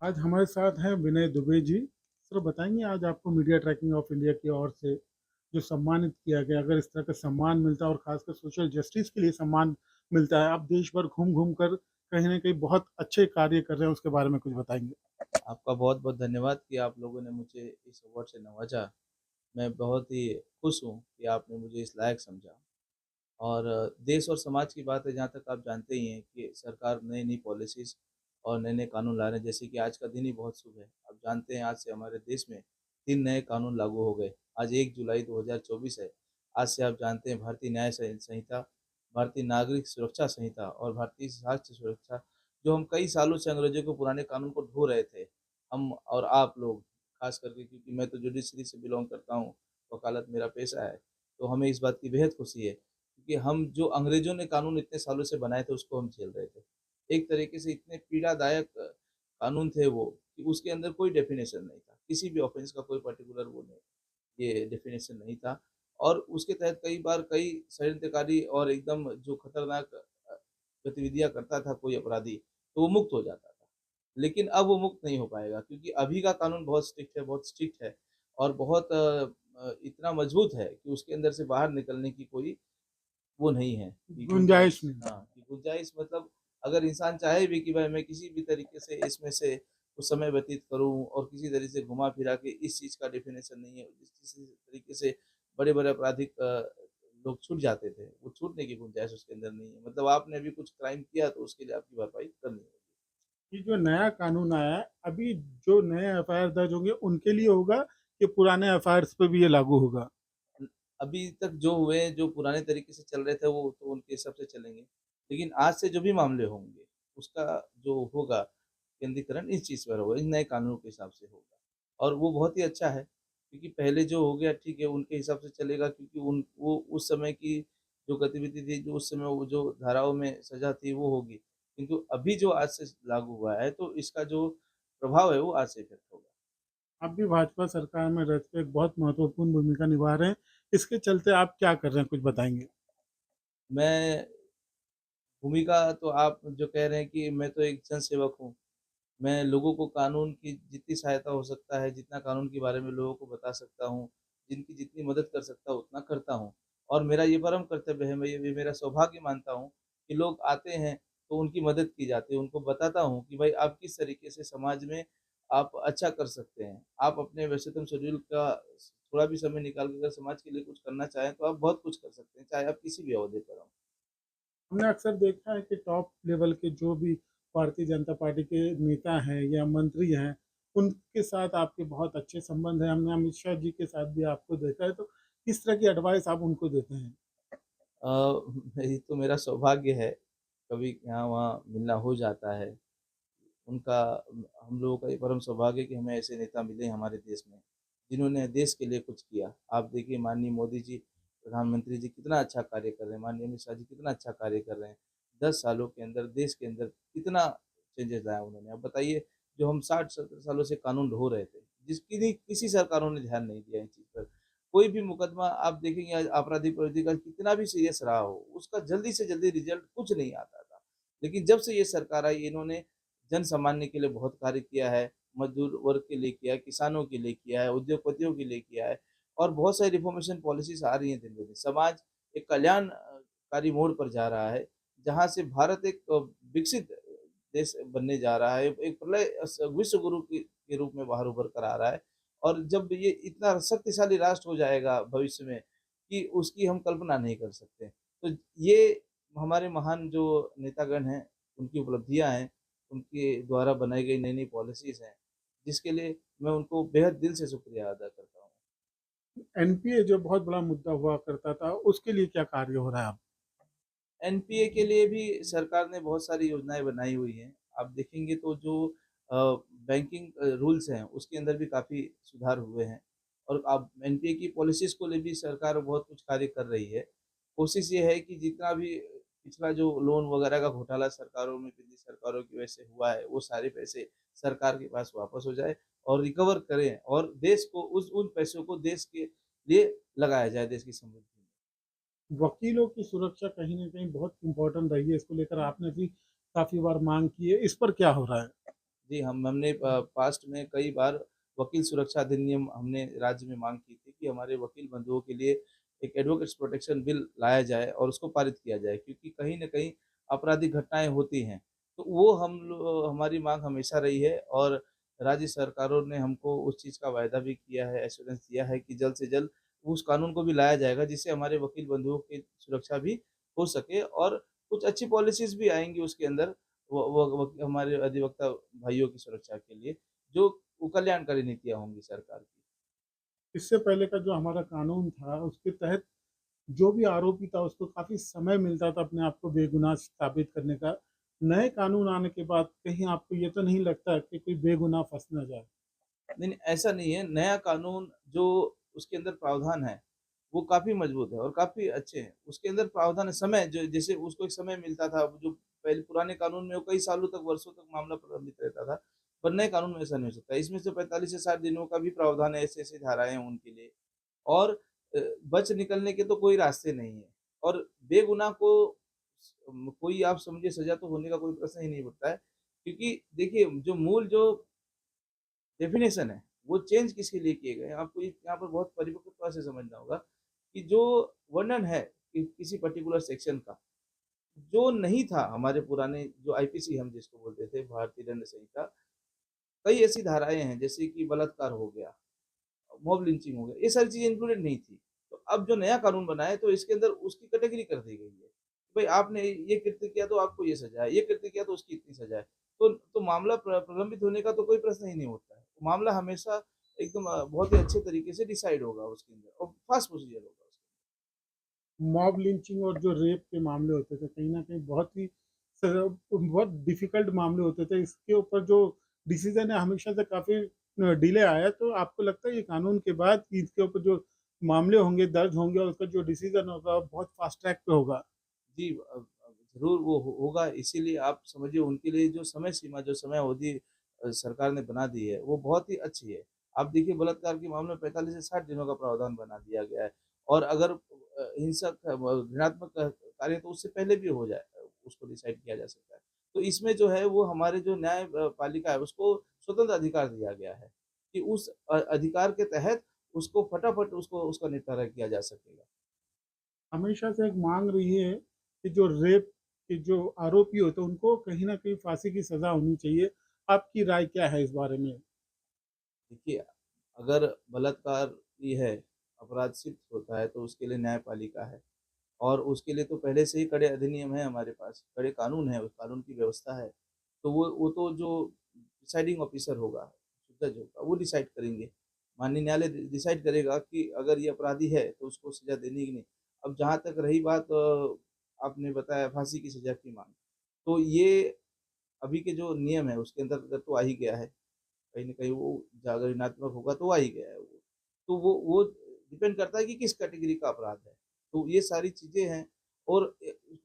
आज हमारे साथ हैं विनय दुबे जी। सर बताएंगे आज आपको मीडिया ट्रैकिंग ऑफ इंडिया की ओर से जो सम्मानित किया गया, अगर इस तरह का सम्मान मिलता है और खासकर सोशल जस्टिस के लिए सम्मान मिलता है, आप देश भर घूम घूम कर कहीं ना कहीं बहुत अच्छे कार्य कर रहे हैं, उसके बारे में कुछ बताएंगे। आपका बहुत बहुत धन्यवाद कि आप लोगों ने मुझे इस अवार्ड से नवाजा। मैं बहुत ही खुश हूँ कि आपने मुझे इस लायक समझा। और देश और समाज की बात है, जहाँ तक आप जानते ही हैं कि सरकार नई नई पॉलिसीज़ और नए नए कानून ला रहे हैं। जैसे कि आज का दिन ही बहुत शुभ है। आप जानते हैं आज से हमारे देश में 3 नए कानून लागू हो गए। आज 1 जुलाई 2024 है। आज से आप जानते हैं भारतीय न्याय संहिता, भारतीय नागरिक सुरक्षा संहिता और भारतीय साक्ष्य सुरक्षा, जो हम कई सालों से अंग्रेजों के पुराने कानून को ढो रहे थे, हम और आप लोग, खास करके क्योंकि मैं तो जुडिशरी से बिलोंग करता हूँ, वकालत मेरा पेशा है, तो हमें इस बात की बेहद खुशी है कि हम जो अंग्रेजों ने कानून इतने सालों से बनाए थे उसको हम झेल रहे थे। एक तरीके से इतने पीड़ादायक कानून थे वो कि उसके अंदर कोई डेफिनेशन नहीं था, किसी भी ऑफेंस का कोई पर्टिकुलर वो नहीं, ये डेफिनेशन नहीं था। और उसके तहत कई बार कई षड्यंत्रकारी और एकदम जो खतरनाक गतिविधियां करता था कोई अपराधी, तो वो मुक्त हो जाता था। लेकिन अब वो मुक्त नहीं हो पाएगा, क्योंकि अभी का कानून बहुत स्ट्रिक्ट है, बहुत स्ट्रिक्ट है और बहुत इतना मजबूत है कि उसके अंदर से बाहर निकलने की कोई वो नहीं है कि गुंजाइश गुंजाइश। नहीं। हाँ, कि गुंजाइश मतलब अगर इंसान चाहे भी कि भाई मैं किसी भी तरीके से इसमें से कुछ समय व्यतीत करूँ और किसी तरीके से घुमा फिरा के, इस चीज़ का डेफिनेशन नहीं है। जिस किसी तरीके से बड़े-बड़े आपराधिक लोग छूट जाते थे, वो छूटने की गुंजाइश उसके अंदर नहीं है। मतलब आपने अभी कुछ क्राइम किया तो उसके लिए आपकी भरपाई करनी होगी। ये जो नया कानून आया है अभी, जो नए एफआईआर दर्ज होंगे उनके लिए होगा कि पुराने एफआईआर पे भी ये लागू होगा? अभी तक जो हुए, जो पुराने तरीके से चल रहे थे, वो तो उनके हिसाब से चलेंगे। लेकिन आज से जो भी मामले होंगे, उसका जो होगा केंद्रीकरण इस चीज़ पर होगा, इन नए कानूनों के हिसाब से होगा। और वो बहुत ही अच्छा है, क्योंकि पहले जो हो गया ठीक है, उनके हिसाब से चलेगा, क्योंकि उन वो उस समय की जो गतिविधि थी, जो उस समय वो जो धाराओं में सज़ा थी, वो होगी। किंतु अभी जो आज से लागू हुआ है, तो इसका जो प्रभाव है, वो आज से इफ़ेक्ट होगा। आप भी भाजपा सरकार में रहते हुए एक बहुत महत्वपूर्ण भूमिका निभा रहे हैं, इसके चलते आप क्या कर रहे हैं, कुछ बताएंगे? मैं भूमिका तो आप जो कह रहे हैं कि मैं तो एक जनसेवक हूँ। मैं लोगों को कानून की जितनी सहायता हो सकता है, जितना कानून के बारे में लोगों को बता सकता हूँ, जिनकी जितनी मदद कर सकता हूँ, उतना करता हूँ। और मेरा ये परम कर्तव्य है, मैं ये मेरा सौभाग्य मानता हूँ कि लोग आते हैं, तो उनकी मदद की जाती है। उनको बताता हूँ कि भाई आप किस तरीके से समाज में आप अच्छा कर सकते हैं। आप अपने व्यस्ततम शेड्यूल का थोड़ा भी समय निकाल के अगर समाज के लिए कुछ करना चाहें, तो आप बहुत कुछ कर सकते हैं, चाहे आप किसी भी ओहदे पर हों। हमने अक्सर देखा है कि टॉप लेवल के जो भी भारतीय जनता पार्टी के नेता हैं या मंत्री हैं, उनके साथ आपके बहुत अच्छे संबंध हैं। हमने अमित शाह जी के साथ भी आपको देखा है, तो किस तरह की एडवाइस आप उनको देते हैं? अ, ये तो मेरा सौभाग्य है, कभी यहाँ-वहाँ मिलना हो जाता है। उनका हम लोगों का ये परम सौभाग्य है कि हमें ऐसे नेता मिले हमारे देश में, जिन्होंने देश के लिए कुछ किया। आप देखिए माननीय मोदी जी, प्रधानमंत्री जी कितना अच्छा कार्य कर रहे हैं, माननीय अमित शाह जी कितना अच्छा कार्य कर रहे हैं। 10 सालों के अंदर देश के अंदर कितना चेंजेज़ लाया उन्होंने। अब बताइए, जो हम 60-70 सालों से कानून ढो रहे थे, जिसकी नहीं किसी सरकारों ने ध्यान नहीं दिया इन चीज़ पर। कोई भी मुकदमा आप देखेंगे आज आपराधिक प्रवृत्ति का कितना भी सीरियस रहा हो, उसका जल्दी से जल्दी रिज़ल्ट कुछ नहीं आता था। लेकिन जब से ये सरकार आई, इन्होंने जन सामान्य के लिए बहुत कार्य किया है, मजदूर वर्ग के लिए किया है, किसानों के लिए किया है, उद्योगपतियों के लिए किया है और बहुत सारी रिफॉर्मेशन पॉलिसीज़ आ रही हैं दिन-ब-दिन। समाज एक कल्याणकारी मोड़ पर जा रहा है, जहाँ से भारत एक विकसित देश बनने जा रहा है, एक प्रलय विश्व गुरु के रूप में बाहर उभर कर आ रहा है। और जब ये इतना शक्तिशाली राष्ट्र हो जाएगा भविष्य में, कि उसकी हम कल्पना नहीं कर सकते। तो ये हमारे महान जो नेतागण हैं, उनकी उपलब्धियाँ हैं, उनके द्वारा बनाई गई नई-नई पॉलिसीज़ हैं, जिसके लिए मैं उनको बेहद दिल से शुक्रिया अदा करता हूँ। एनपीए जो बहुत बड़ा मुद्दा हुआ करता था, उसके लिए क्या कार्य हो रहा है अब? एनपीए के लिए भी सरकार ने बहुत सारी योजनाएँ बनाई हुई हैं। आप देखेंगे तो जो अ, बैंकिंग रूल्स हैं, उसके अंदर भी काफ़ी सुधार हुए हैं और अब एनपीए की पॉलिसीज़ को लिए भी सरकार बहुत कुछ कार्य कर रही है। कोशिश ये है कि जितना भी पिछला जो लोन वगैरह का घोटाला सरकारों में, पिछली सरकारों की वजह से हुआ है, वो सारे पैसे सरकार के पास वापस हो जाए और रिकवर करें और देश को उन पैसों को देश के लिए लगाया जाए, देश की समृद्धि में। वकीलों की सुरक्षा कहीं न कहीं बहुत इम्पोर्टेंट रही है, इसको लेकर आपने भी काफ़ी बार माँग की है, इस पर क्या हो रहा है? जी, हमने पास्ट में कई बार वकील सुरक्षा अधिनियम हमने राज्य में माँग की थी कि हमारे वकील बंधुओं के लिए एक एडवोकेट्स प्रोटेक्शन बिल लाया जाए और उसको पारित किया जाए, क्योंकि कहीं न कहीं आपराधिक घटनाएँ होती हैं। तो वो हमारी माँग हमेशा रही है और राज्य सरकारों ने हमको उस चीज़ का वायदा भी किया है, एश्योरेंस दिया है कि जल्द से जल्द उस कानून को भी लाया जाएगा, जिससे हमारे वकील बंधुओं की सुरक्षा भी हो सके और कुछ अच्छी पॉलिसीज़ भी आएँगी उसके अंदर वो हमारे अधिवक्ता भाइयों की सुरक्षा के लिए, जो वो कल्याणकारी नीतियाँ होंगी सरकार की। इससे पहले का जो हमारा कानून था, उसके तहत जो भी आरोपी था उसको काफ़ी समय मिलता था अपने आप को बेगुनाह साबित करने का। नए कानून आने के बाद कहीं आपको ये तो नहीं लगता कि कोई बेगुनाह फँस ना जाए? नहीं, नहीं, ऐसा नहीं है, नया कानून जो उसके अंदर प्रावधान है, वो काफ़ी मजबूत है और काफ़ी अच्छे हैं। उसके अंदर प्रावधान है, समय जो जैसे उसको एक समय मिलता था, जो पहले पुराने कानून में वो कई सालों तक, वर्षों तक मामला प्रलंबित रहता था, पर नए कानून में ऐसा नहीं हो सकता। इसमें से 45 से 60 दिनों का भी प्रावधान है, ऐसी-ऐसी धाराएँ हैं उनके लिए। और बच निकलने के तो कोई रास्ते नहीं है और बेगुनाह को कोई आप समझिए सज़ा तो होने का कोई प्रश्न ही नहीं उठता है। क्योंकि देखिए जो मूल जो डेफ़िनेशन है, वो चेंज किसके लिए किए गए हैं? आपको ये यहाँ पर बहुत परिपक्वता से समझना होगा कि जो वर्णन है कि किसी पर्टिकुलर सेक्शन का, जो नहीं था हमारे पुराने जो आईपीसी हम जिसको बोलते थे, भारतीय दंड संहिता, कई ऐसी धाराएँ हैं जैसे कि बलात्कार हो गया, मॉब लिंचिंग हो गया, ये सारी चीज़ें इंक्लूडेड नहीं थी। तो अब जो नया कानून बना है तो इसके अंदर उसकी कैटेगरी कर दी गई है। भई आपने ये कृत्य किया तो आपको ये सज़ा है, ये कृत्य किया तो उसकी इतनी सज़ा है। तो मामला प्रलंबित होने का तो कोई प्रश्न ही नहीं उठता है। मामला हमेशा एकदम बहुत ही अच्छे तरीके से डिसाइड होगा उसके अंदर और फास्ट प्रोसीजर होगा उसके मॉब लिंचिंग और जो रेप के मामले होते थे, कहीं न कहीं बहुत डिफ़िकल्ट मामले होते थे। इसके ऊपर जो डिसीज़न है हमेशा से काफ़ी डिले आया है, तो आपको लगता है ये कानून के बाद कि इसके ऊपर जो मामले होंगे, दर्ज होंगे और उसका जो डिसीज़न होगा बहुत फ़ास्ट ट्रैक पे होगा? जी, ज़रूर वो होगा, इसीलिए आप समझिए उनके लिए जो समय सीमा, जो समय अवधि सरकार ने बना दी है, वो बहुत ही अच्छी है। आप देखिए बलात्कार के मामले में 45 से 60 दिनों का प्रावधान बना दिया गया है और अगर हिंसक ऋणात्मक कार्य तो उससे पहले भी हो जाए, उसको डिसाइड किया जा सकता है। तो इसमें जो है वो हमारे जो न्याय पालिका है उसको स्वतंत्र अधिकार दिया गया है कि उस अधिकार के तहत उसको फटाफट उसको उसका निपटारा किया जा सकेगा। हमेशा से एक माँग रही है कि जो रेप के जो आरोपी होते हैं, उनको कहीं न कहीं फांसी की सज़ा होनी चाहिए। आपकी राय क्या है इस बारे में? देखिए, अगर बलात्कार ये है, अपराध सिद्ध होता है तो उसके लिए न्यायपालिका है और उसके लिए तो पहले से ही कड़े अधिनियम है हमारे पास, कड़े कानून हैं, उस कानून की व्यवस्था है। तो वो तो जो डिसाइडिंग ऑफ़िसर होगा, जज होगा, वो डिसाइड करेंगे। माननीय न्यायालय डिसाइड करेगा कि अगर ये अपराधी है तो उसको सज़ा देनी कि नहीं। अब जहाँ तक रही बात आपने बताया फांसी की सज़ा की माँग, तो ये अभी के जो नियम है उसके अंतर्गत तो आ ही गया है। कहीं न कहीं वो अगर ऋणात्मक होगा तो आ ही गया है वो। तो वो डिपेंड करता है कि किस कैटेगरी का अपराध है। तो ये सारी चीज़ें हैं और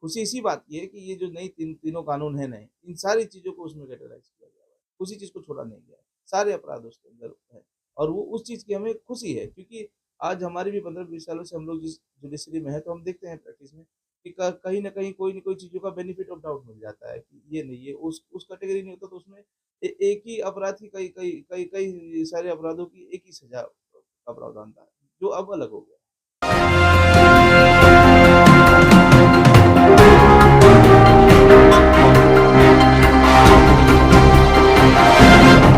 खुशी इसी बात की है कि ये जो नई तीनों कानून हैं नए, इन सारी चीज़ों को उसमें कैटेगराइज़ किया गया है। किसी चीज़ को छोड़ा नहीं गया है। सारे अपराध उसके अंदर हैं और वो उस चीज़ की हमें खुशी है क्योंकि आज हमारे भी 15-20 सालों से हम लोग जिस जुडिशरी में हैं, तो हम देखते हैं प्रैक्टिस में कि कहीं न कोई चीज़ों का बेनिफिट ऑफ डाउट मिल जाता है कि ये नहीं, ये उस कैटेगरी नहीं होता तो उसमें एक ही अपराध की कई सारे अपराधों की एक ही सज़ा का प्रावधान था, जो अब अलग हो गया।